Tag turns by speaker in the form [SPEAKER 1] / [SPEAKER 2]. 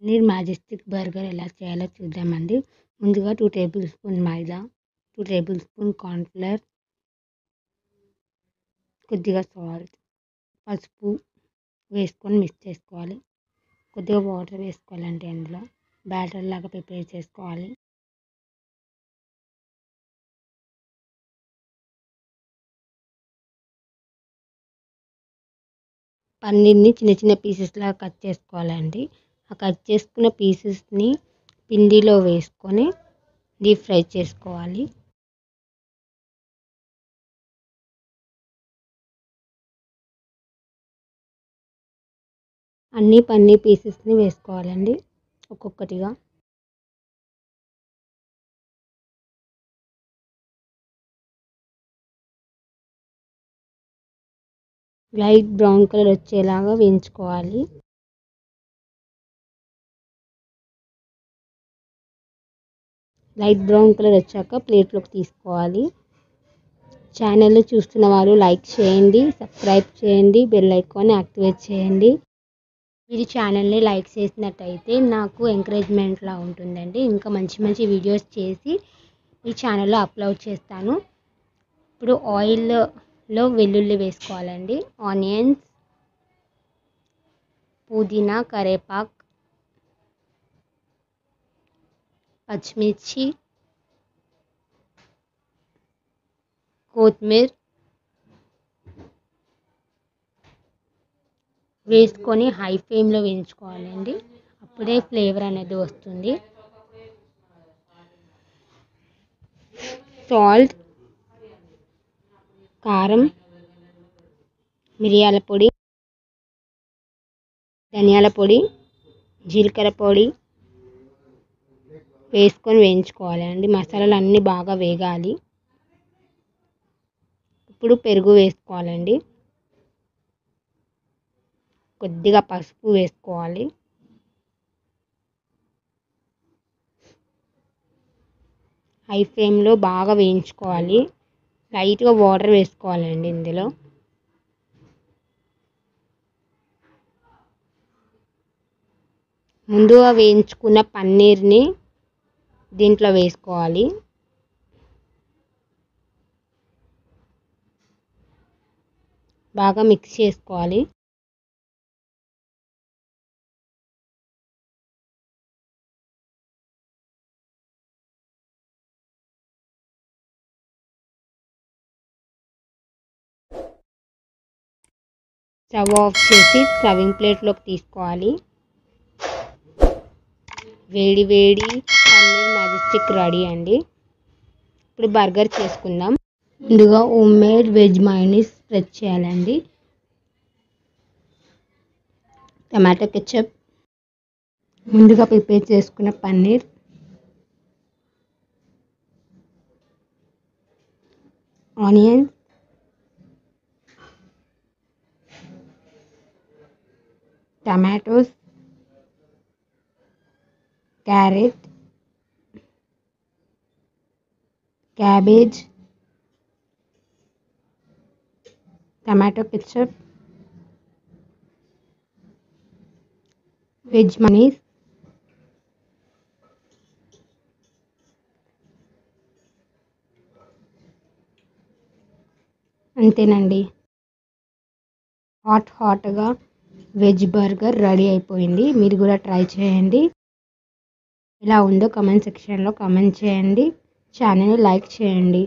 [SPEAKER 1] Paneer majestic burger ఎలా చేయాలో చూద్దామండి. ముందుగా 2 టేబుల్ స్పూన్ మైదా, 2 టేబుల్ స్పూన్ కార్న్‌ఫ్లోర్, కొద్దిగా సాల్ట్, పసుపు వేసుకొని మిక్స్ చేసుకోవాలి. కొద్దిగా వాటర్ వేసుకోవాలండి. అందులో బ్యాటర్ లాగా ప్రిపేర్ చేసుకోవాలి. పన్నీర్‌ని చిన్న చిన్న పీసెస్ లాగా కట్ చేసుకోవాలండి. ఆ కట్ చేసుకున్న పీసెస్‌ని పిండిలో వేసుకొని డీప్ ఫ్రై చేసుకోవాలి. అన్ని పన్నీర్ పీసెస్‌ని వేసుకోవాలండి ఒక్కొక్కటిగా. లైట్ బ్రౌన్ కలర్ వచ్చేలాగా వేయించుకోవాలి. లైట్ బ్రౌన్ కలర్ వచ్చాక ప్లేట్లోకి తీసుకోవాలి. ఛానల్ని చూస్తున్న వారు లైక్ చేయండి, సబ్స్క్రైబ్ చేయండి, బెల్ ఐకాన్ని యాక్టివేట్ చేయండి. మీరు ఛానల్ని లైక్ చేసినట్టయితే నాకు ఎంకరేజ్మెంట్లా ఉంటుందండి. ఇంకా మంచి మంచి వీడియోస్ చేసి ఈ ఛానల్లో అప్లోడ్ చేస్తాను. ఇప్పుడు ఆయిల్లో వెల్లుల్లి వేసుకోవాలండి, ఆనియన్స్, పుదీనా, కరివేపాకు, పచ్చిమిర్చి, కొత్తిమీర వేసుకొని హై ఫ్లేమ్లో వేయించుకోవాలండి. అప్పుడే ఫ్లేవర్ అనేది వస్తుంది. సాల్ట్, కారం, మిరియాల పొడి, ధనియాల పొడి, జీలకర్ర పొడి వేసుకొని వేయించుకోవాలండి. మసాలాలు అన్నీ బాగా వేగాలి. ఇప్పుడు పెరుగు వేసుకోవాలండి. కొద్దిగా పసుపు వేసుకోవాలి. హై ఫ్లేమ్లో బాగా వేయించుకోవాలి. లైట్గా వాటర్ వేసుకోవాలండి ఇందులో. ముందుగా వేయించుకున్న పన్నీర్ని దీంట్లో వేసుకోవాలి. బాగా మిక్స్ చేసుకోవాలి. స్టవ్ ఆఫ్ చేసి సర్వింగ్ ప్లేట్లోకి తీసుకోవాలి. వేడి వేడి పన్నీర్ మ్యాజెస్టిక్ రెడీ అండి. ఇప్పుడు బర్గర్ చేసుకుందాం. ముందుగా home made veg mayonnaise spread చేయాలండి. టమాటో కెచప్, ముందుగా ప్రిపేర్ చేసుకున్న paneer, onion, tomatoes, carrot, cabbage, tomato ketchup, veg mayonnaise, అంతేనండి. హాట్గా వెజ్ బర్గర్ రెడీ అయిపోయింది. మీరు కూడా ట్రై చేయండి. ఎలా ఉందో కామెంట్ సెక్షన్లో కామెంట్ చేయండి. ఛానల్ని లైక్ చేయండి.